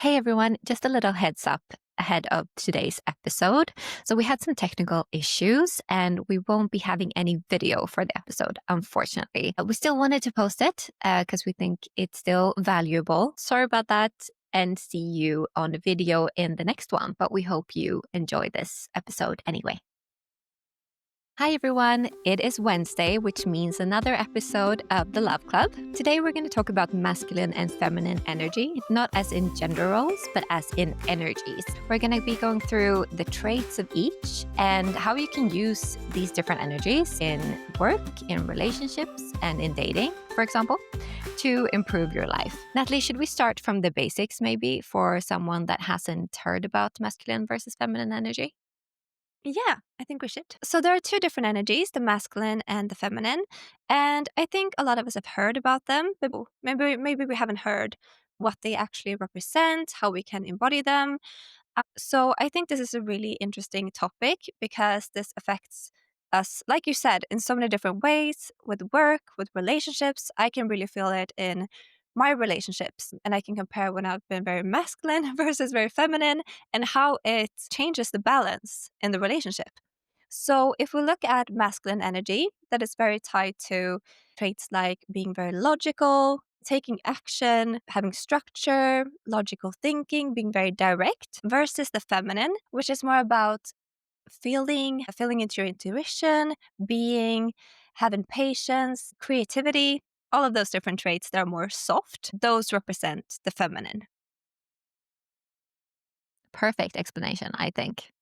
Hey everyone, just a little heads up ahead of today's episode. So, we had some technical issues and we won't be having any video for the episode, unfortunately. We still wanted to post it because we think it's still valuable. Sorry about that, and see you on the video in the next one. But we hope you enjoy this episode anyway. Hi everyone, it is Wednesday, which means another episode of the Love Club. Today we're going to talk about masculine and feminine energy, not as in gender roles, but as in energies. We're going to be going through the traits of each and how you can use these different energies in work, in relationships, and in dating, for example, to improve your life. Natalie, should we start from the basics maybe for someone that hasn't heard about masculine versus feminine energy? Yeah, I think we should. So there are two different energies, the masculine and the feminine. And I think a lot of us have heard about them, but maybe we haven't heard what they actually represent, how we can embody them. So I think this is a really interesting topic because this affects us, like you said, in so many different ways with work, with relationships. I can really feel it in my relationships, and I can compare when I've been very masculine versus very feminine and how it changes the balance in the relationship. So, if we look at masculine energy, that is very tied to traits like being very logical, taking action, having structure, logical thinking, being very direct, versus the feminine, which is more about feeling into your intuition, being, having patience, creativity, all of those different traits that are more soft. Those represent the feminine. Perfect explanation, I think.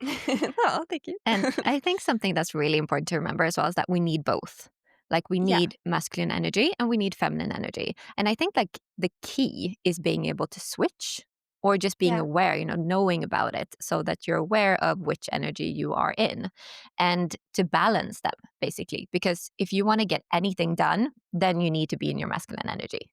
Oh, thank you. And I think something that's really important to remember as well is that we need both. Like we Yeah, need masculine energy and we need feminine energy. And I think like the key is being able to switch or just being yeah, aware, knowing about it so that you're aware of which energy you are in and to balance them basically. Because if you want to get anything done, then you need to be in your masculine energy.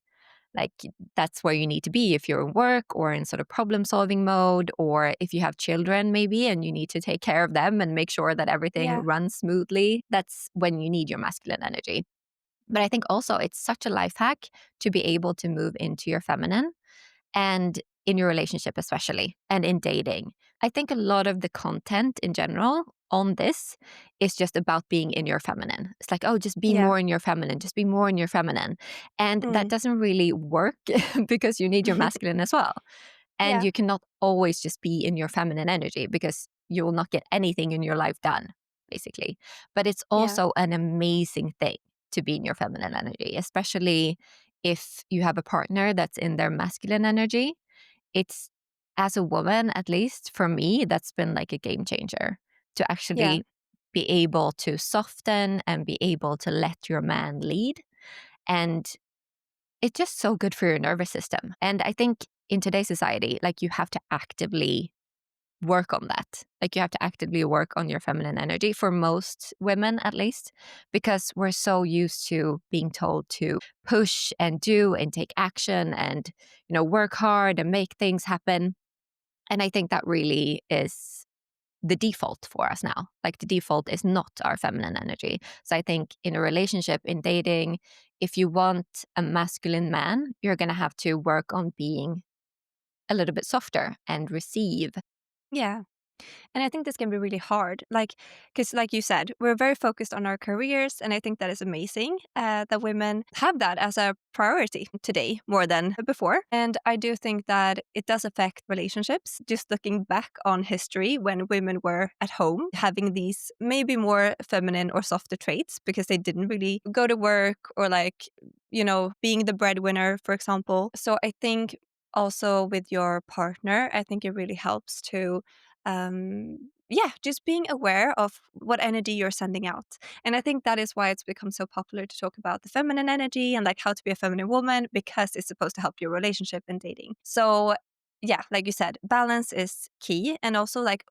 Like that's where you need to be if you're in work or in sort of problem solving mode, or if you have children maybe and you need to take care of them and make sure that everything yeah, runs smoothly. That's when you need your masculine energy. But I think also it's such a life hack to be able to move into your feminine and in your relationship, especially, and in dating. I think a lot of the content in general on this is just about being in your feminine. It's like, oh, just be yeah, more in your feminine, just be more in your feminine. And that mm. doesn't really work because you need your masculine as well. And Yeah, you cannot always just be in your feminine energy because you will not get anything in your life done, basically. But it's yeah, also an amazing thing to be in your feminine energy, especially if you have a partner that's in their masculine energy. It's, as a woman, at least for me, that's been like a game changer to yeah, actually be able to soften and be able to let your man lead. And it's just so good for your nervous system. And I think in today's society, like you have to actively work on that. Like you have to actively work on your feminine energy for most women, at least, because we're so used to being told to push and do and take action and, work hard and make things happen. And I think that really is the default for us now. Like the default is not our feminine energy. So I think in a relationship, in dating, if you want a masculine man, you're going to have to work on being a little bit softer and receive. yeah. And I think this can be really hard. Because like you said, we're very focused on our careers. And I think that is amazing that women have that as a priority today more than before. And I do think that it does affect relationships. Just looking back on history when women were at home, having these maybe more feminine or softer traits because they didn't really go to work or being the breadwinner, for example. So I think also with your partner, I think it really helps to just being aware of what energy you're sending out. And I think that is why it's become so popular to talk about the feminine energy and like how to be a feminine woman because it's supposed to help your relationship and dating. So, yeah, like you said, balance is key. And also, like,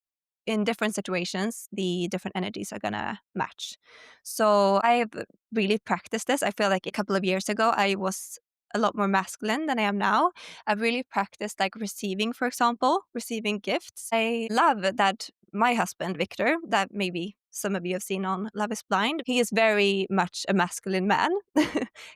in different situations, the different energies are gonna match. So I've really practiced this. I feel like a couple of years ago, I was a lot more masculine than I am now. I've really practiced like receiving, for example, receiving gifts. I love that my husband, Victor, that maybe some of you have seen on Love is Blind. He is very much a masculine man.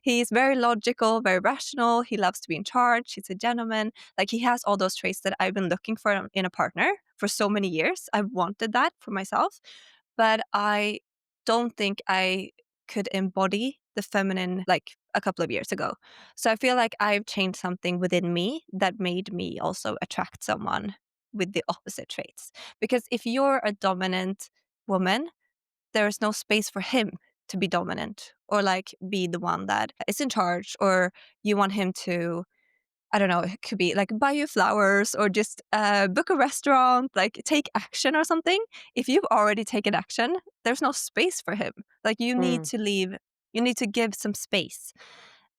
He's very logical, very rational. He loves to be in charge. He's a gentleman. Like, he has all those traits that I've been looking for in a partner for so many years. I've wanted that for myself, but I don't think I could embody the feminine like a couple of years ago. So I feel like I've changed something within me that made me also attract someone with the opposite traits. Because if you're a dominant woman, there is no space for him to be dominant or like be the one that is in charge, or you want him to, I don't know, it could be like buy you flowers or just book a restaurant, like take action or something. If you've already taken action, there's no space for him. Like, you need Mm, to leave, you need to give some space.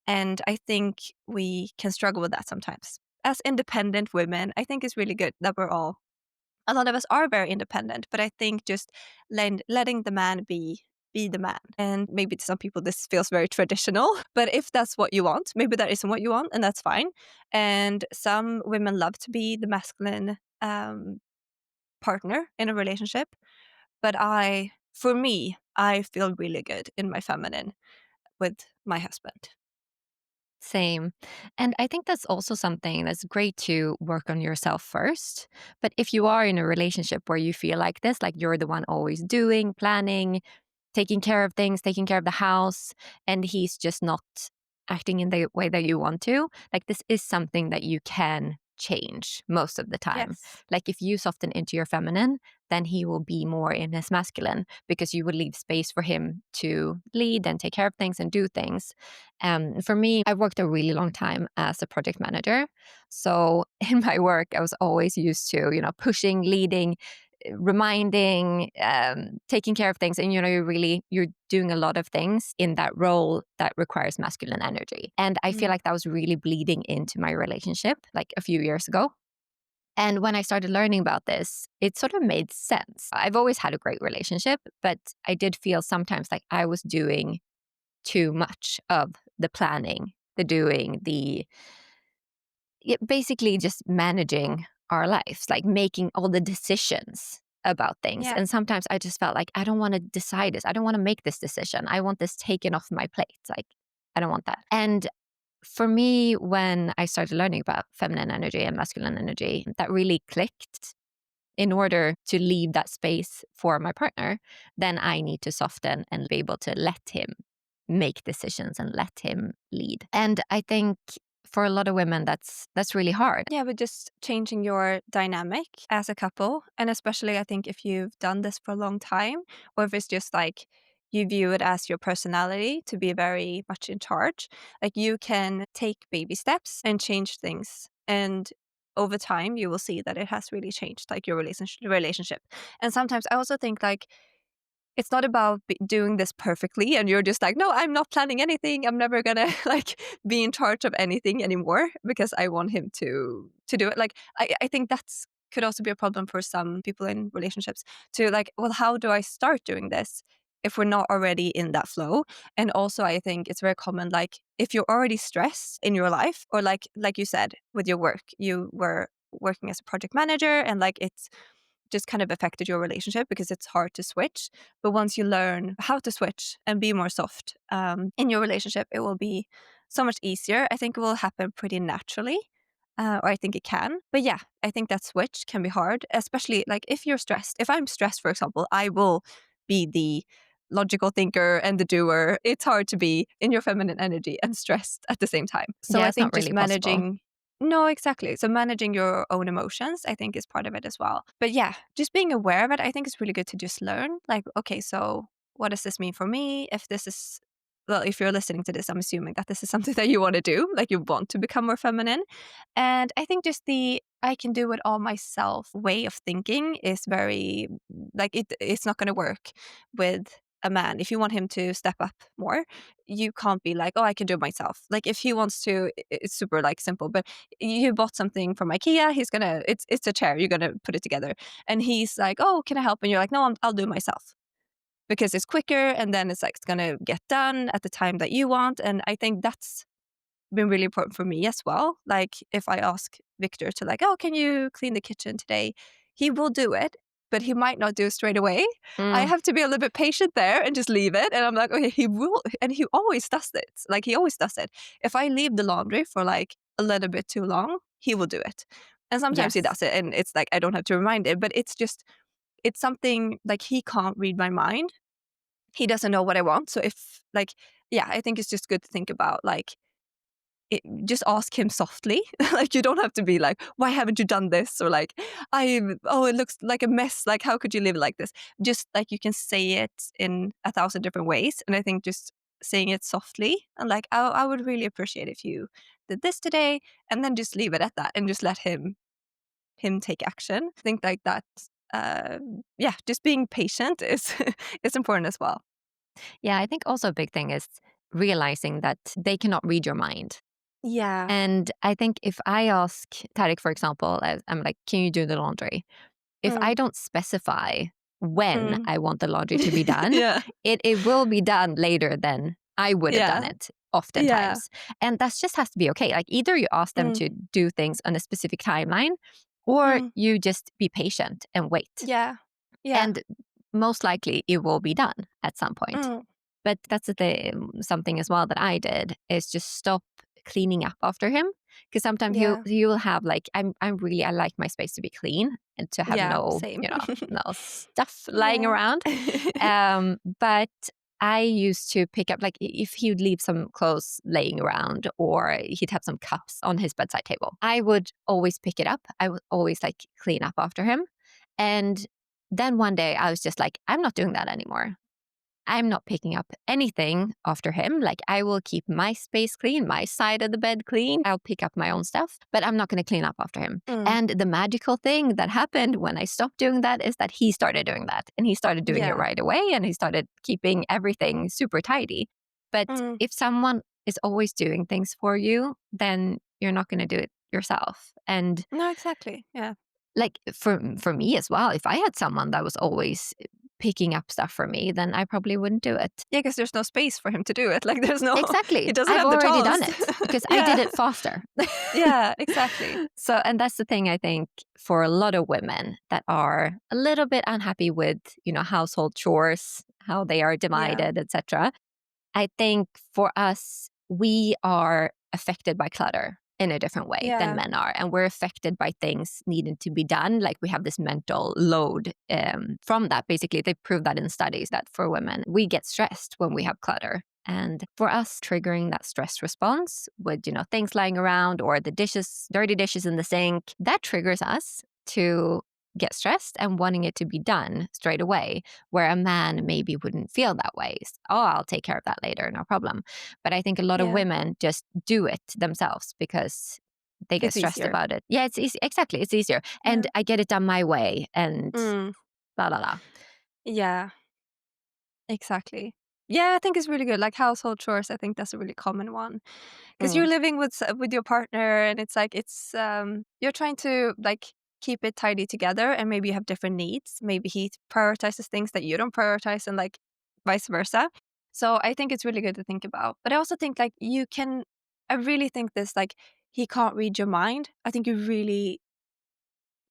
And I think we can struggle with that sometimes. As independent women, I think it's really good that a lot of us are very independent, but I think just letting the man be the man. And maybe to some people this feels very traditional, but if that's what you want, maybe that isn't what you want, and that's fine. And some women love to be the masculine partner in a relationship, but for me, I feel really good in my feminine with my husband. same. And I think that's also something that's great to work on yourself first. But if you are in a relationship where you feel like this, like you're the one always doing, planning, taking care of things, taking care of the house, and he's just not acting in the way that you want to, like this is something that you can change most of the time. Yes. Like if you soften into your feminine, then he will be more in his masculine because you will leave space for him to lead and take care of things and do things. For me, I worked a really long time as a project manager. So in my work, I was always used to, pushing, leading, reminding, taking care of things, and you're doing a lot of things in that role that requires masculine energy. And I feel Mm. like that was really bleeding into my relationship like a few years ago. And when I started learning about this, it sort of made sense. I've always had a great relationship, but I did feel sometimes like I was doing too much of the planning, the doing, the basically just managing our lives, like making all the decisions about things. Yeah. And sometimes I just felt like I don't want to decide this. I don't want to make this decision. I want this taken off my plate. Like, I don't want that. And for me, when I started learning about feminine energy and masculine energy, that really clicked. In order to leave that space for my partner, then I need to soften and be able to let him make decisions and let him lead. And I think for a lot of women, that's really hard. Yeah, but just changing your dynamic as a couple. And especially, I think, if you've done this for a long time, or if it's just like you view it as your personality to be very much in charge, like you can take baby steps and change things. And over time, you will see that it has really changed, like your relationship. And sometimes I also think like it's not about doing this perfectly and you're just like, no, I'm not planning anything, I'm never gonna like be in charge of anything anymore because I want him to do it. Like, I think that's could also be a problem for some people in relationships, to like, well, how do I start doing this if we're not already in that flow? And also I think it's very common, like if you're already stressed in your life, or like you said with your work, you were working as a project manager and like it's just kind of affected your relationship because it's hard to switch. But once you learn how to switch and be more soft in your relationship, it will be so much easier. I think it will happen pretty naturally, or I think it can. But yeah, I think that switch can be hard, especially like if you're stressed. If I'm stressed, for example, I will be the logical thinker and the doer. It's hard to be in your feminine energy and stressed at the same time. So Yeah, I it's not think just really possible. managing, no, exactly. So managing your own emotions, I think, is part of it as well. But yeah, just being aware of it, I think it's really good to just learn. Like, okay, so what does this mean for me? If this is, well, if you're listening to this, I'm assuming that this is something that you want to do, like you want to become more feminine. And I think just the I can do it all myself way of thinking is very, like, it's not going to work with a man. If you want him to step up more, you can't be like, oh, I can do it myself. Like if he wants to, it's super like simple, but you bought something from IKEA, it's a chair, you're gonna put it together, and he's like, oh, can I help? And you're like, no, I'll do it myself because it's quicker, and then it's like it's gonna get done at the time that you want. And I think that's been really important for me as well. Like if I ask Victor to like, oh, can you clean the kitchen today? He will do it. but he might not do it straight away. I Mm, have to be a little bit patient there and just leave it. And I'm like, okay, he will. And he always does it. Like, he always does it. If I leave the laundry for like a little bit too long, he will do it. And sometimes he yes. does it. And it's like, I don't have to remind him, but it's something like he can't read my mind. He doesn't know what I want. So if like, yeah, I think it's just good to think about like, just ask him softly. Like, you don't have to be like, why haven't you done this? Or like, oh, it looks like a mess. Like, how could you live like this? Just like, you can say it in 1,000 different ways. And I think just saying it softly and like, I would really appreciate if you did this today, and then just leave it at that and just let him take action. I think like that. Yeah, just being patient is is important as well. Yeah, I think also a big thing is realizing that they cannot read your mind. Yeah. And I think if I ask Tarek, for example, I'm like, can you do the laundry? If Mm, I don't specify when mm. I want the laundry to be done, Yeah. it will be done later than I would have done Yeah. it Yeah. oftentimes. And that just has to be okay. Like either you ask them Mm, to do things on a specific timeline or mm. you just be patient and wait. Yeah. Yeah. And most likely it will be done at some point. Mm. But that's something as well that I did is just stop cleaning up after him. Because sometimes Yeah. he will have like I like my space to be clean and to have Yeah, no same. no stuff lying Yeah. around. But I used to pick up like if he would leave some clothes laying around or he'd have some cups on his bedside table, I would always pick it up. I would always like clean up after him, and then one day I was just like, I'm not doing that anymore. I'm not picking up anything after him. Like, I will keep my space clean, my side of the bed clean. I'll pick up my own stuff, but I'm not going to clean up after him. Mm. And the magical thing that happened when I stopped doing that is that he started doing that and he started doing it Yeah. right away and he started keeping everything super tidy. But Mm. if someone is always doing things for you, then you're not going to do it yourself. And No, exactly. Yeah. like for me as well, if I had someone that was always picking up stuff for me, then I probably wouldn't do it. Yeah, because there's no space for him to do it. Like, there's no he Exactly. doesn't I've have the already done chance. it because I did Yeah. it faster. Yeah, exactly. So, and that's the thing I think for a lot of women that are a little bit unhappy with, household chores, how they are Yeah. divided, etc. I think for us, we are affected by clutter in a different way than Yeah. men are. And we're affected by things needing to be done. Like we have this mental load from that. Basically, they proved that in studies that for women, we get stressed when we have clutter. And for us, triggering that stress response with, things lying around or the dishes, dirty dishes in the sink, that triggers us to get stressed and wanting it to be done straight away, where a man maybe wouldn't feel that way. Oh, I'll take care of that later, no problem. But I think a lot of Yeah. women just do it themselves because they get It's stressed easier. about it. Yeah, it's easy. Exactly. It's easier. And Yeah. I get it done my way and Mm. la la la. Yeah, exactly. Yeah, I think it's really good. Like, household chores, I think that's a really common one. Because you're Mm. living with your partner, and it's like you're trying to like keep it tidy together, and maybe you have different needs. Maybe he prioritizes things that you don't prioritize, and like vice versa. So I think it's really good to think about. But I also think like you can. I really think this like he can't read your mind. I think you really.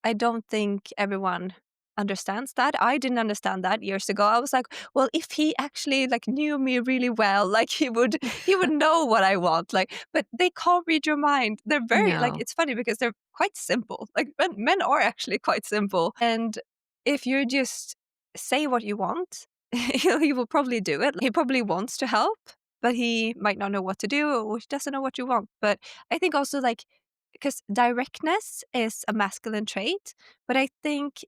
I don't think everyone understands that. I didn't understand that years ago. I was like, well, if he actually like knew me really well, like he would know what I want. Like, but they can't read your mind. They're very like No. it's funny because they're quite simple. Like men are actually quite simple. And if you just say what you want, he will probably do it. He probably wants to help, but he might not know what to do or he doesn't know what you want. But I think also like because directness is a masculine trait, but I think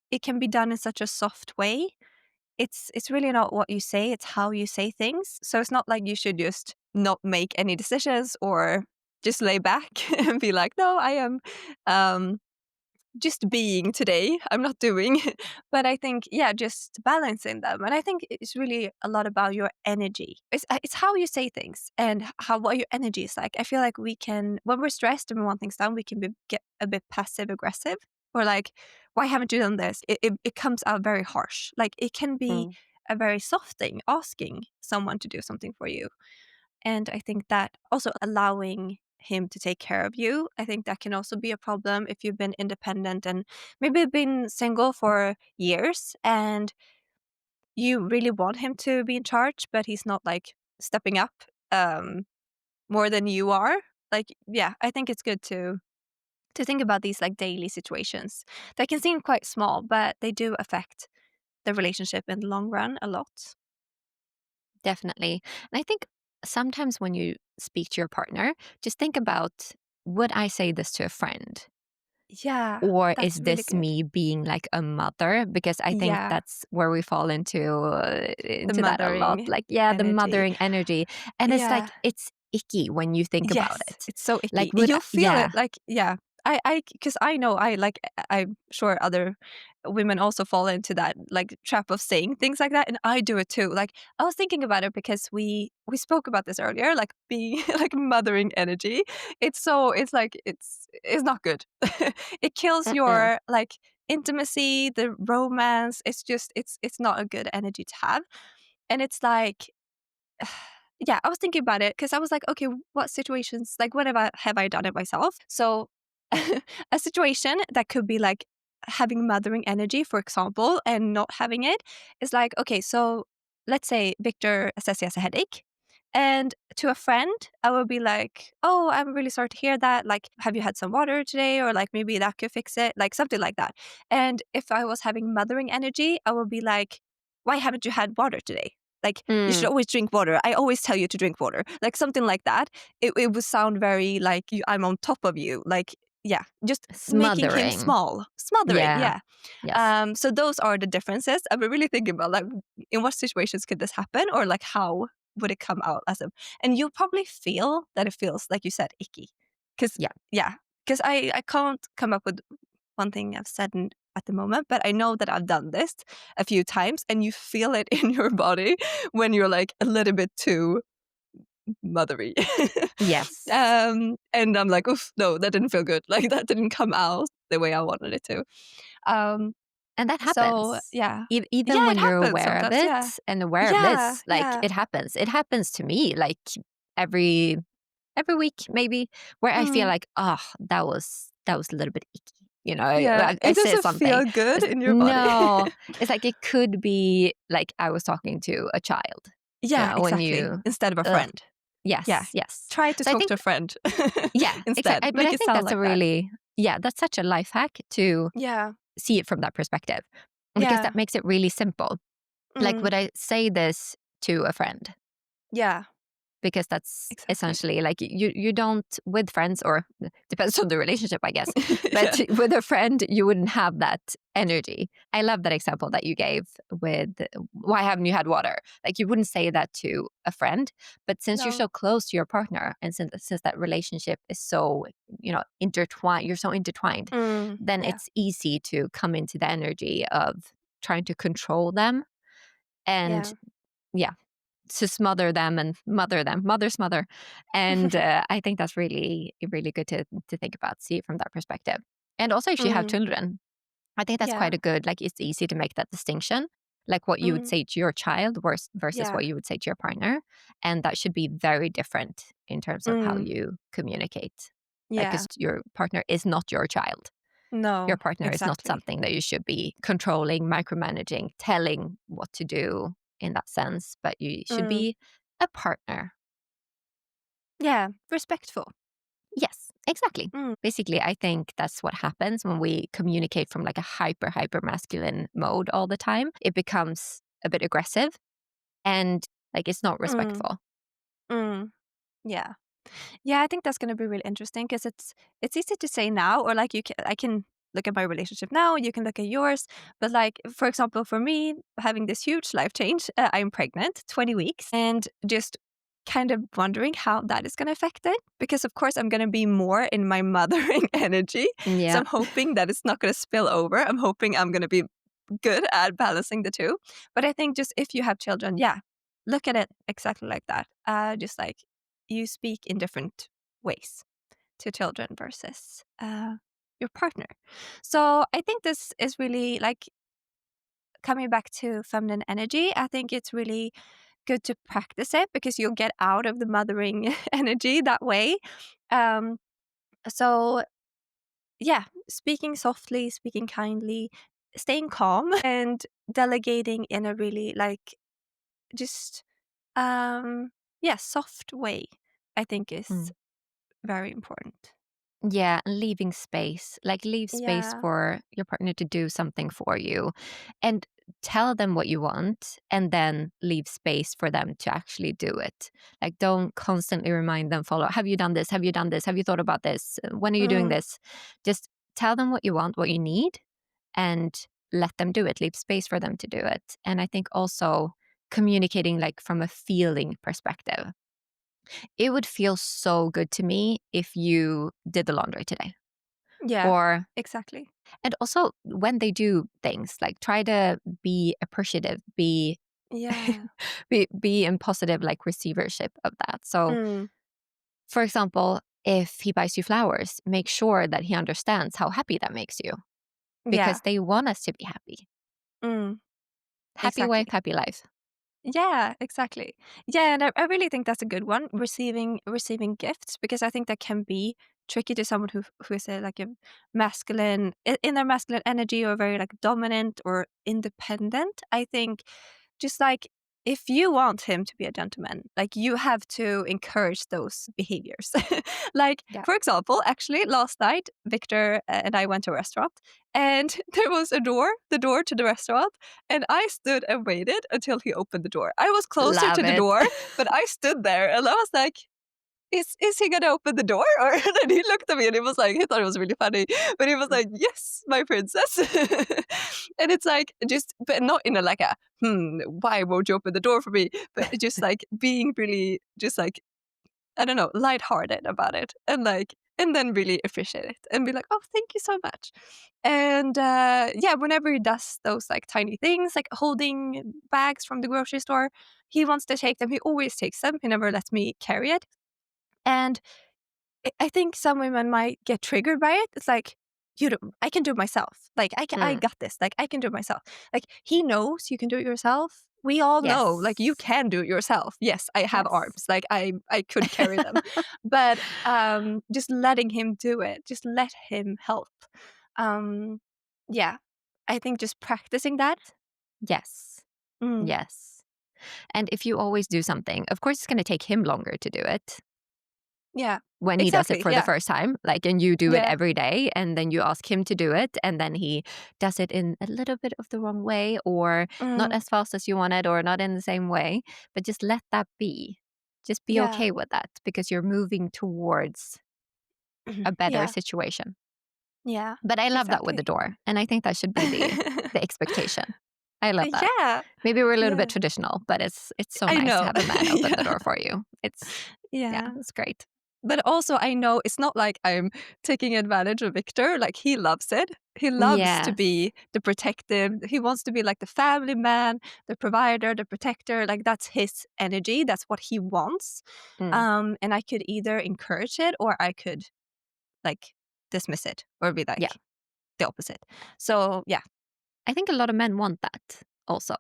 it can be done in such a soft way. It's really not what you say, it's how you say things. So it's not like you should just not make any decisions or just lay back and be like, no, I am um just being today. I'm not doing. But I think, yeah, just balancing them. And I think it's really a lot about your energy. It's how you say things and how what your energy is like. I feel like we can, when we're stressed and we want things done, we can get a bit passive aggressive. Or like, why haven't you done this? It comes out very harsh. Like it can be Mm. a very soft thing, asking someone to do something for you. And I think that also allowing him to take care of you. I think that can also be a problem if you've been independent and maybe been single for years and you really want him to be in charge, but he's not like stepping up um, more than you are. Like, yeah, I think it's good to think about these like daily situations that can seem quite small, but they do affect the relationship in the long run a lot. Definitely. And I think sometimes when you speak to your partner, just think about, would I say this to a friend? Yeah, Or is that's really this good. me being like a mother? Because I think Yeah, that's where we fall the into that a lot. mothering Like, yeah, the energy. mothering energy. And it's like, Yeah. it's icky when you think about Yes, it. it's so Like, icky. would You'll feel yeah. it, like, yeah. Because I know I like. I'm sure other women also fall into that like trap of saying things like that, and I do it too. Like I was thinking about it because we spoke about this earlier, like being like mothering energy. It's like it's not good. It kills Mm-mm. your like intimacy, the romance. It's just it's not a good energy to have, and it's like yeah, I was thinking about it because I was like, okay, what situations, like, what have I done it myself? So, a situation that could be like having mothering energy, for example, and not having it is like, okay, so let's say Victor says he has a headache. And to a friend, I will be like, oh, I'm really sorry to hear that. Like, have you had some water today? Or like maybe that could fix it, like something like that. And if I was having mothering energy, I would be like, why haven't you had water today? Like, you should Mm. always drink water. I always tell you to drink water. Like something like that. It would sound very like I'm on top of you. Like, yeah, just making him Smothering. small, smothering. Yeah. Yeah. Yes. So those are the differences. I've been really thinking about like in what situations could this happen, or like how would it come out as a? And you'll probably feel that it feels like you said icky, because Yeah. yeah, because I can't come up with one thing I've said at the moment, but I know that I've done this a few times, and you feel it in your body when you're like a little bit too mothery. Yes. And I'm like, oof, no, that didn't feel good. Like that didn't come out the way I wanted it to. Um, And that so happens. yeah, Even yeah, it when you're happens aware of sometimes. Yeah, it and aware of yeah, this, like, yeah. it happens. It happens to me like every every week maybe, where I feel Mm, like, oh, that was a little bit icky. yeah, I it said doesn't something. feel good in your body. No, it's like it could be like I was talking to a child. Yeah, When exactly. you, Instead of a ugh, friend. Yeah, yes, yes. try to So I talk think, to a friend yeah, instead. exactly. But Make I it think sound that's a like that. really, yeah, that's such a life hack to Yeah, see it from that perspective, because that yeah. makes it really simple. Like, Mm, would I say this to a friend? yeah, Because that's exactly. essentially like, you don't, with friends, or depends on the relationship, I guess, but Yeah. with a friend you wouldn't have that energy. I love that example that you gave with, why haven't you had water? Like, you wouldn't say that to a friend, but since you're No. so close to your partner, and since that relationship is so, intertwined, you're so intertwined, then Yeah. it's easy to come into the energy of trying to control them, and Yeah. yeah, to smother them and mother them, mother smother. And I think that's really, really good to think about, see it from that perspective. And also, if you have Mm, children, I think that's quite yeah. a good, like, it's easy to make that distinction, like what you would Mm, say to your child versus yeah. what you would say to your partner. And that should be very different in terms of how Mm, you communicate. Like, yeah. because your partner is not your child. Your No, partner is not exactly. something that you should be controlling, micromanaging, telling what to do in that sense, but you should Mm, be a partner. yeah. Respectful. Yes, exactly. Mm, Basically, I think that's what happens when we communicate from like a hyper masculine mode all the time. It becomes a bit aggressive, and like, it's not mm, respectful. mm, yeah. Yeah, I think that's gonna be really interesting because it's easy to say now, or like I can look at my relationship now, you can look at yours, but like for example, for me having this huge life change, I'm pregnant, 20 weeks, and just kind of wondering how that is going to affect it because of course I'm going to be more in my mothering energy. So Yeah. I'm hoping that it's not going to spill over. I'm hoping I'm going to be good at balancing the two. But I think just if you have children, yeah, look at it exactly like that. Just like you speak in different ways to children versus your partner. So I think this is really like coming back to feminine energy. I think it's really good to practice it because you'll get out of the mothering energy that way. Um, so yeah, speaking softly, speaking kindly, staying calm, and delegating in a really like just yeah, soft way, I think is Mm. very important. Yeah, and leaving space. Like leave space Yeah. for your partner to do something for you and tell them what you want and then leave space for them to actually do it. Like don't constantly remind them, follow, have you done this? Have you done this? Have you thought about this? When are you doing Mm, this? Just tell them what you want, what you need, and let them do it. Leave space for them to do it. And I think also communicating like from a feeling perspective. It would feel so good to me if you did the laundry today. yeah, Or, exactly. and also when they do things, like try to be appreciative, Yeah. be in positive like receivership of that. So, Mm, for example, if he buys you flowers, make sure that he understands how happy that makes you yeah. because they want us to be happy. Mm, Happy wife, exactly. happy life. Yeah, exactly. Yeah, and I really think that's a good one, receiving gifts, because I think that can be tricky to someone who is a, like a masculine in their masculine energy, or very like dominant or independent. I think just like if you want him to be a gentleman, like you have to encourage those behaviors. Like Yeah. for example, actually last night, Victor and I went to a restaurant, and there was the door to the restaurant, and I stood and waited until he opened the door. I was closer to Love the it. door, but I stood there and I was like, is he gonna open the door? Or then he looked at me and he was like, he thought it was really funny, but he was like, yes, my princess. And it's like just, but not in a like a why won't you open the door for me? But just like being really just like, I don't know, lighthearted about it, and like, and then really appreciate it and be like, oh, thank you so much. And yeah, whenever he does those like tiny things, like holding bags from the grocery store, he wants to take them. He always takes them. He never lets me carry it. And I think some women might get triggered by it. It's like, you don't, I can do it myself. Like I Mm, got this. Like I can do it myself. Like he knows you can do it yourself. We all know, like you yes. can do it yourself. Yes, I have Yes. arms. Like I could carry them. But just letting him do it, just let him help. Um yeah. I think just practicing that. Yes. Mm, Yes. And if you always do something, of course, it's going to take him longer to do it yeah. when he does it Exactly. for the Yeah. first time. Like, and you do it Yeah. every day, and then you ask him to do it, and then he does it in a little bit of the wrong way, or not Mm, as fast as you wanted, or not in the same way. But just let that be. Just be yeah. okay with that because you're moving towards a better Yeah. situation. Yeah. But I love that with the Exactly. door, and I think that should be the expectation. I love that. Yeah. Maybe we're a little bit Yeah. traditional, but it's so I nice to know. have a man open the Yeah. door for you. Yeah, Yeah. it's great. But also I know it's not like I'm taking advantage of Victor, like he loves it. He loves to Yes. be the protective. He wants to be like the family man, the provider, the protector. Like that's his energy. That's what he wants. Mm, And I could either encourage it, or I could like dismiss it, or be yeah. like the opposite. So yeah. I think a lot of men want that also.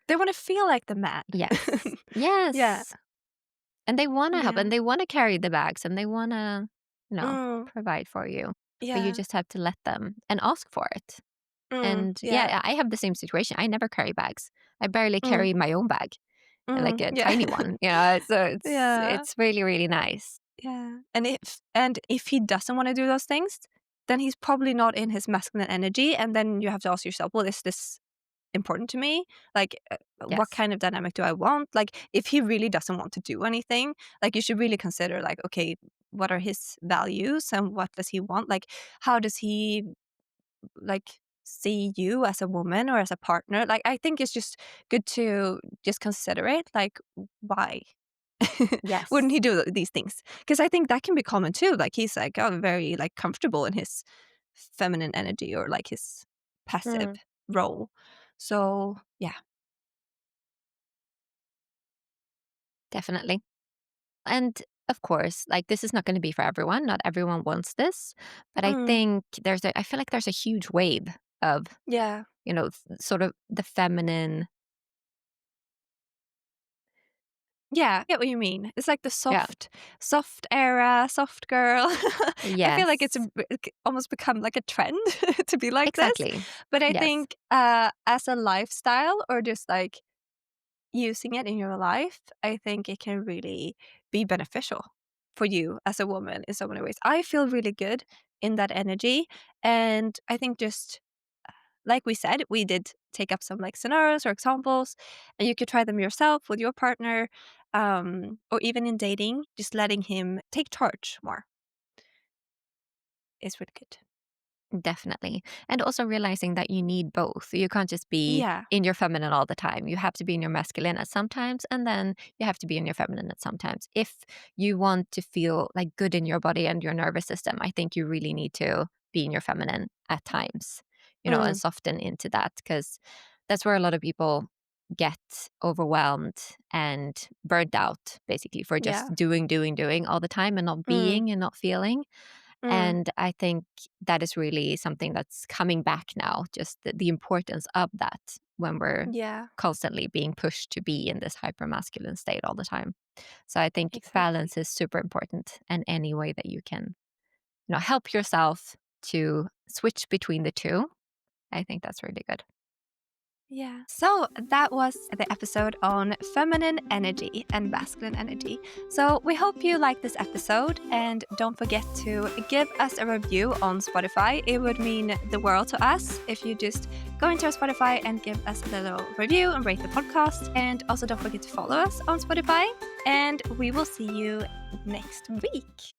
They want to feel like the man. Yes. Yeah. Yes. And they want to help Yeah. and they want to carry the bags and they want to, Mm, provide for you. But you yeah. just have to let them and ask for it. And Yeah. yeah, I have the same situation. I never carry bags. I barely Mm, carry my own bag, like a yeah. tiny one, you know. So it's Yeah. it's really really nice. Yeah. And if he doesn't want to do those things, then he's probably not in his masculine energy. And then you have to ask yourself, well, is this important to me? Like, what Yes. kind of dynamic do I want? Like, if he really doesn't want to do anything, like, you should really consider, like, okay, what are his values and what does he want? Like, how does he like see you as a woman or as a partner? Like, I think it's just good to just consider it. Like, why? Wouldn't Yes. he do these things? Because I think that can be common too. Like he's like, oh, very like comfortable in his feminine energy, or like his passive Mm, role. So yeah. definitely. And of course, like this is not going to be for everyone. Not everyone wants this, but I Mm, think I feel like there's a huge wave of, yeah. sort of the feminine Yeah, I get what you mean. It's like the Yeah. soft era, soft girl. I feel like it's Yes. almost become like a trend to be like this. Exactly. But I Yes. think as a lifestyle or just like using it in your life, I think it can really be beneficial for you as a woman in so many ways. I feel really good in that energy. And I think just like we said, we did take up some like scenarios or examples, and you could try them yourself with your partner, or even in dating, just letting him take charge more is really good. Definitely. And also realizing that you need both. You can't just be Yeah. in your feminine all the time. You have to be in your masculine at sometimes, and then you have to be in your feminine at sometimes. If you want to feel like good in your body and your nervous system, I think you really need to be in your feminine at times, and Mm, soften into that, because that's where a lot of people get overwhelmed and burnt out basically for yeah. just doing all the time and not Mm, being and not feeling. mm, And I think that is really something that's coming back now, just the importance of that when we're yeah. constantly being pushed to be in this hyper masculine state all the time. So I think Exactly. balance is super important, and any way that you can, help yourself to switch between the two, I think that's really good. Yeah. So that was the episode on feminine energy and masculine energy. So we hope you like this episode, and don't forget to give us a review on Spotify. It would mean the world to us if you just go into our Spotify and give us a little review and rate the podcast. And also don't forget to follow us on Spotify. And we will see you next week.